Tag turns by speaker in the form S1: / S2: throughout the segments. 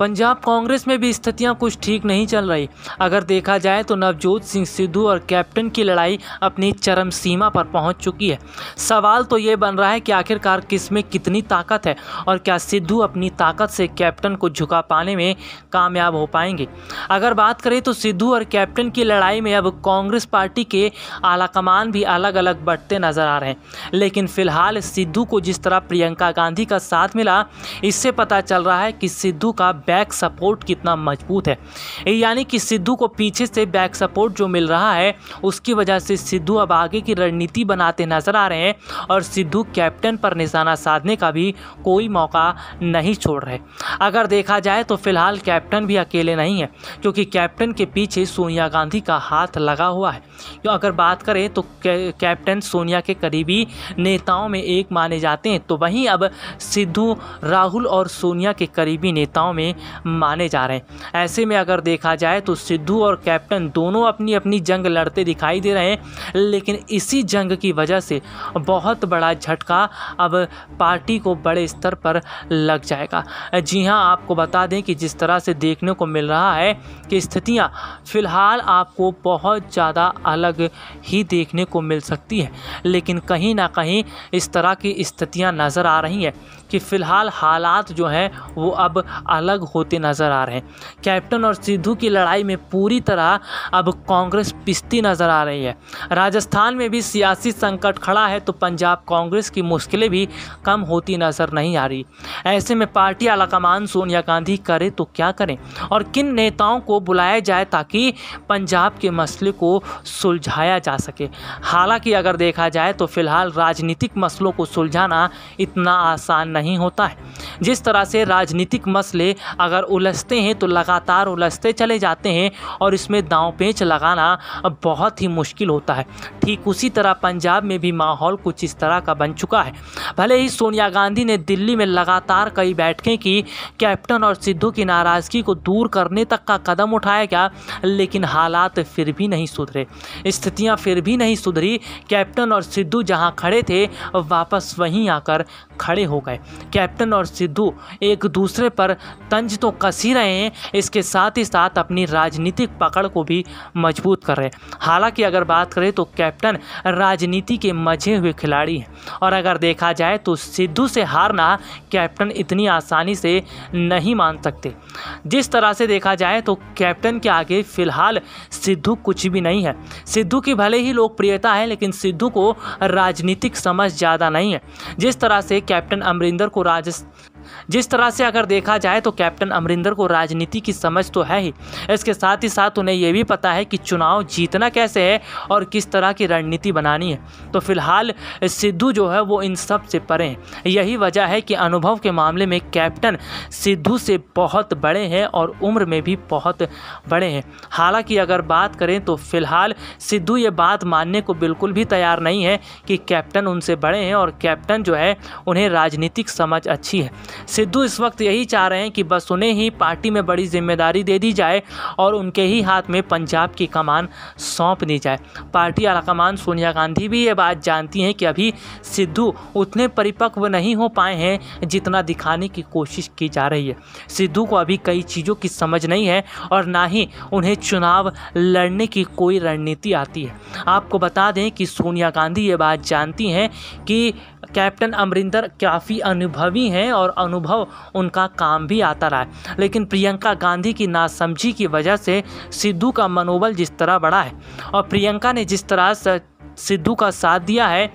S1: पंजाब कांग्रेस में भी स्थितियां कुछ ठीक नहीं चल रही। अगर देखा जाए तो नवजोत सिंह सिद्धू और कैप्टन की लड़ाई अपनी चरम सीमा पर पहुंच चुकी है। सवाल तो ये बन रहा है कि आखिरकार किसमें कितनी ताकत है और क्या सिद्धू अपनी ताकत से कैप्टन को झुका पाने में कामयाब हो पाएंगे। अगर बात करें तो सिद्धू और कैप्टन की लड़ाई में अब कांग्रेस पार्टी के आलाकमान भी अलग अलग बढ़ते नजर आ रहे हैं, लेकिन फिलहाल सिद्धू को जिस तरह प्रियंका गांधी का साथ मिला, इससे पता चल रहा है कि सिद्धू का बैक सपोर्ट कितना मजबूत है। यानी कि सिद्धू को पीछे से बैक सपोर्ट जो मिल रहा है, उसकी वजह से सिद्धू अब आगे की रणनीति बनाते नजर आ रहे हैं और सिद्धू कैप्टन पर निशाना साधने का भी कोई मौका नहीं छोड़ रहे। अगर देखा जाए तो फिलहाल कैप्टन भी अकेले नहीं है, क्योंकि कैप्टन के पीछे सोनिया गांधी का हाथ लगा हुआ है। अगर बात करें तो कैप्टन सोनिया के करीबी नेताओं में एक माने जाते हैं, तो वहीं अब सिद्धू राहुल और सोनिया के करीबी नेताओं में माने जा रहे हैं। ऐसे में अगर देखा जाए तो सिद्धू और कैप्टन दोनों अपनी अपनी जंग लड़ते दिखाई दे रहे हैं, लेकिन इसी जंग की वजह से बहुत बड़ा झटका अब पार्टी को बड़े स्तर पर लग जाएगा। जी हां, आपको बता दें कि जिस तरह से देखने को मिल रहा है कि स्थितियां फिलहाल आपको बहुत ज़्यादा अलग ही देखने को मिल सकती है, लेकिन कहीं ना कहीं इस तरह की स्थितियां नज़र आ रही हैं कि फ़िलहाल हालात जो हैं वो अब अलग होते नज़र आ रहे हैं। कैप्टन और सिद्धू की लड़ाई में पूरी तरह अब कांग्रेस पिसती नज़र आ रही है। राजस्थान में भी सियासी संकट खड़ा है, तो पंजाब कांग्रेस की मुश्किलें भी कम होती नज़र नहीं आ रही। ऐसे में पार्टी आलाकमान सोनिया गांधी करे तो क्या करें और किन नेताओं को बुलाया जाए ताकि पंजाब के मसले को सुलझाया जा सके। हालांकि अगर देखा जाए तो फिलहाल राजनीतिक मसलों को सुलझाना इतना आसान नहीं होता है। जिस तरह से राजनीतिक मसले अगर उलझते हैं तो लगातार उलझते चले जाते हैं और इसमें दांव पेच लगाना बहुत ही मुश्किल होता है। ठीक उसी तरह पंजाब में भी माहौल कुछ इस तरह का बन चुका है। भले ही सोनिया गांधी ने दिल्ली में लगातार कई बैठकें की, कैप्टन और सिद्धू की नाराज़गी को दूर करने तक का कदम उठाया गया, लेकिन हालात फिर भी नहीं सुधरे, स्थितियां फिर भी नहीं सुधरी। कैप्टन और सिद्धू जहां खड़े थे वापस वहीं आकर खड़े हो गए। कैप्टन और सिद्धू एक दूसरे पर तंज तो कस ही रहे हैं, इसके साथ ही साथ अपनी राजनीतिक पकड़ को भी मजबूत कर रहे हैं। हालांकि अगर बात करें तो कैप्टन राजनीति के मजे हुए खिलाड़ी हैं और अगर देखा जाए तो सिद्धू से हारना कैप्टन इतनी आसानी से नहीं मान सकते। जिस तरह से देखा जाए तो कैप्टन के आगे फिलहाल सिद्धू कुछ भी नहीं है। सिद्धू की भले ही लोकप्रियता है, लेकिन सिद्धू को राजनीतिक समझ ज़्यादा नहीं है। जिस तरह से अगर देखा जाए तो कैप्टन अमरिंदर को राजनीति की समझ तो है ही, इसके साथ ही साथ उन्हें यह भी पता है कि चुनाव जीतना कैसे है और किस तरह की रणनीति बनानी है। तो फिलहाल सिद्धू जो है वो इन सब से परे हैं। यही वजह है कि अनुभव के मामले में कैप्टन सिद्धू से बहुत बड़े हैं और उम्र में भी बहुत बड़े हैं। हालांकि अगर बात करें तो फिलहाल सिद्धू ये बात मानने को बिल्कुल भी तैयार नहीं है कि कैप्टन उनसे बड़े हैं और कैप्टन जो है उन्हें राजनीतिक समझ अच्छी है। सिद्धू इस वक्त यही चाह रहे हैं कि बस उन्हें ही पार्टी में बड़ी जिम्मेदारी दे दी जाए और उनके ही हाथ में पंजाब की कमान सौंप दी जाए। पार्टी आलाकमान सोनिया गांधी भी ये बात जानती हैं कि अभी सिद्धू उतने परिपक्व नहीं हो पाए हैं जितना दिखाने की कोशिश की जा रही है। सिद्धू को अभी कई चीज़ों की समझ नहीं है और ना ही उन्हें चुनाव लड़ने की कोई रणनीति आती है। आपको बता दें कि सोनिया गांधी ये बात जानती हैं कि कैप्टन अमरिंदर काफ़ी अनुभवी हैं और अनुभव उनका काम भी आता रहा है, लेकिन प्रियंका गांधी की नासमझी की वजह से सिद्धू का मनोबल जिस तरह बढ़ा है और प्रियंका ने जिस तरह सिद्धू का साथ दिया है,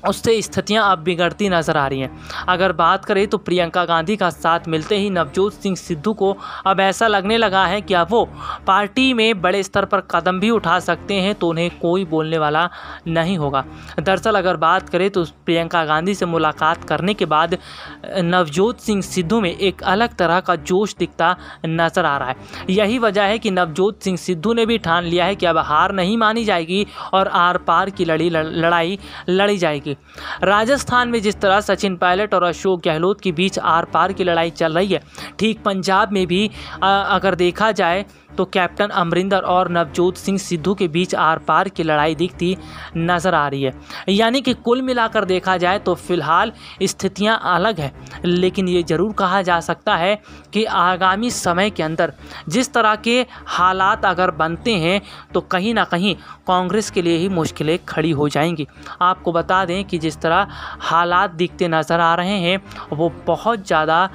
S1: उससे स्थितियां अब बिगड़ती नज़र आ रही हैं। अगर बात करें तो प्रियंका गांधी का साथ मिलते ही नवजोत सिंह सिद्धू को अब ऐसा लगने लगा है कि अब वो पार्टी में बड़े स्तर पर कदम भी उठा सकते हैं, तो उन्हें कोई बोलने वाला नहीं होगा। दरअसल अगर बात करें तो प्रियंका गांधी से मुलाकात करने के बाद नवजोत सिंह सिद्धू में एक अलग तरह का जोश दिखता नज़र आ रहा है। यही वजह है कि नवजोत सिंह सिद्धू ने भी ठान लिया है कि अब हार नहीं मानी जाएगी और आर पार की लड़ाई लड़ी जाएगी। की। राजस्थान में जिस तरह सचिन पायलट और अशोक गहलोत के बीच आर पार की लड़ाई चल रही है, ठीक पंजाब में भी अगर देखा जाए तो कैप्टन अमरिंदर और नवजोत सिंह सिद्धू के बीच आर पार की लड़ाई दिखती नज़र आ रही है। यानी कि कुल मिलाकर देखा जाए तो फिलहाल स्थितियां अलग है, लेकिन ये ज़रूर कहा जा सकता है कि आगामी समय के अंदर जिस तरह के हालात अगर बनते हैं तो कहीं ना कहीं कांग्रेस के लिए ही मुश्किलें खड़ी हो जाएंगी। आपको बता दें कि जिस तरह हालात दिखते नज़र आ रहे हैं वो बहुत ज़्यादा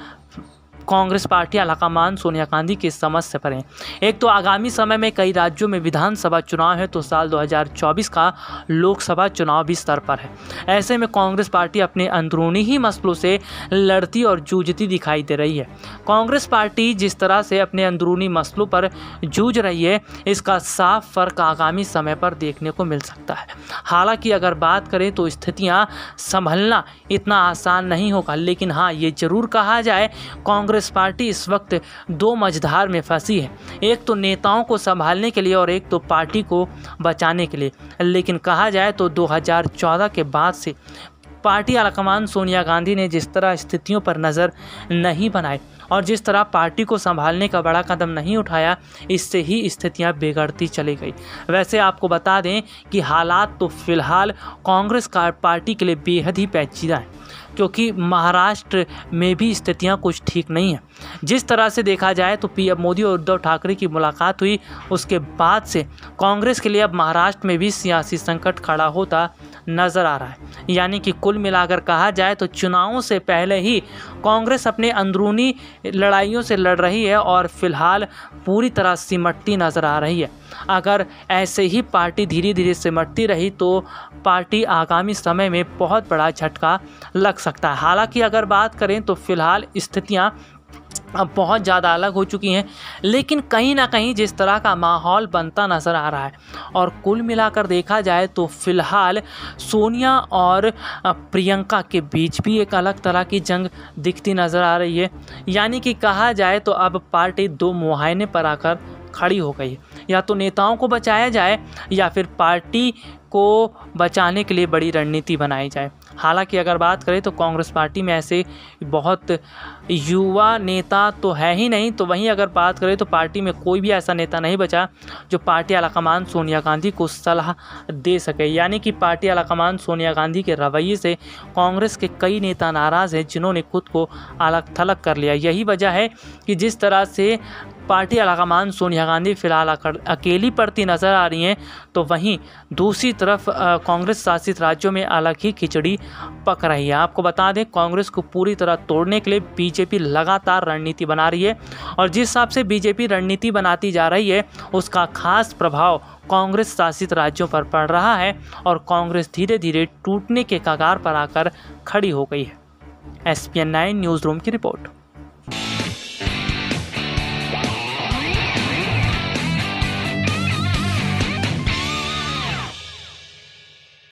S1: कांग्रेस पार्टी आलाकमान सोनिया गांधी की समझ से परे। एक तो आगामी समय में कई राज्यों में विधानसभा चुनाव है, तो साल 2024 का लोकसभा चुनाव भी स्तर पर है। ऐसे में कांग्रेस पार्टी अपने अंदरूनी ही मसलों से लड़ती और जूझती दिखाई दे रही है। कांग्रेस पार्टी जिस तरह से अपने अंदरूनी मसलों पर जूझ रही है, इसका साफ फर्क आगामी समय पर देखने को मिल सकता है। हालांकि अगर बात करें तो स्थितियाँ संभलना इतना आसान नहीं होगा, लेकिन हाँ, ये जरूर कहा जाए कांग्रेस पार्टी इस वक्त दो मझधार में फंसी है, एक तो नेताओं को संभालने के लिए और एक तो पार्टी को बचाने के लिए। लेकिन कहा जाए तो 2014 के बाद से पार्टी आलाकमान सोनिया गांधी ने जिस तरह स्थितियों पर नज़र नहीं बनाई और जिस तरह पार्टी को संभालने का बड़ा कदम नहीं उठाया, इससे ही स्थितियां बिगड़ती चली गई। वैसे आपको बता दें कि हालात तो फिलहाल कांग्रेस पार्टी के लिए बेहद ही पेचीदा है, क्योंकि महाराष्ट्र में भी स्थितियां कुछ ठीक नहीं हैं। जिस तरह से देखा जाए तो पीएम मोदी और उद्धव ठाकरे की मुलाकात हुई, उसके बाद से कांग्रेस के लिए अब महाराष्ट्र में भी सियासी संकट खड़ा होता नज़र आ रहा है। यानी कि कुल मिलाकर कहा जाए तो चुनावों से पहले ही कांग्रेस अपने अंदरूनी लड़ाइयों से लड़ रही है और फिलहाल पूरी तरह सिमटती नज़र आ रही है। अगर ऐसे ही पार्टी धीरे धीरे सिमटती रही तो पार्टी आगामी समय में बहुत बड़ा झटका लग सकता है। हालांकि अगर बात करें तो फिलहाल स्थितियां अब बहुत ज़्यादा अलग हो चुकी हैं, लेकिन कहीं ना कहीं जिस तरह का माहौल बनता नज़र आ रहा है और कुल मिलाकर देखा जाए तो फिलहाल सोनिया और प्रियंका के बीच भी एक अलग तरह की जंग दिखती नज़र आ रही है। यानी कि कहा जाए तो अब पार्टी दो मुहाने पर आकर खड़ी हो गई है, या तो नेताओं को बचाया जाए या फिर पार्टी को बचाने के लिए बड़ी रणनीति बनाई जाए। हालांकि अगर बात करें तो कांग्रेस पार्टी में ऐसे बहुत युवा नेता तो है ही नहीं, तो वहीं अगर बात करें तो पार्टी में कोई भी ऐसा नेता नहीं बचा जो पार्टी आलाकमान सोनिया गांधी को सलाह दे सके। यानी कि पार्टी आलाकमान सोनिया गांधी के रवैये से कांग्रेस के कई नेता नाराज़ हैं, जिन्होंने खुद को अलग थलग कर लिया। यही वजह है कि जिस तरह से पार्टी आलाकमान सोनिया गांधी फिलहाल अकेली पड़ती नज़र आ रही हैं, तो वहीं दूसरी तरफ कांग्रेस शासित राज्यों में अलग ही खिचड़ी पक रही है। आपको बता दें, कांग्रेस को पूरी तरह तोड़ने के लिए बीजेपी लगातार रणनीति बना रही है और जिस हिसाब से बीजेपी रणनीति बनाती जा रही है उसका खास प्रभाव कांग्रेस शासित राज्यों पर पड़ रहा है और कांग्रेस धीरे धीरे टूटने के कगार पर आकर खड़ी हो गई है। SPN 9 न्यूज़ रूम की रिपोर्ट।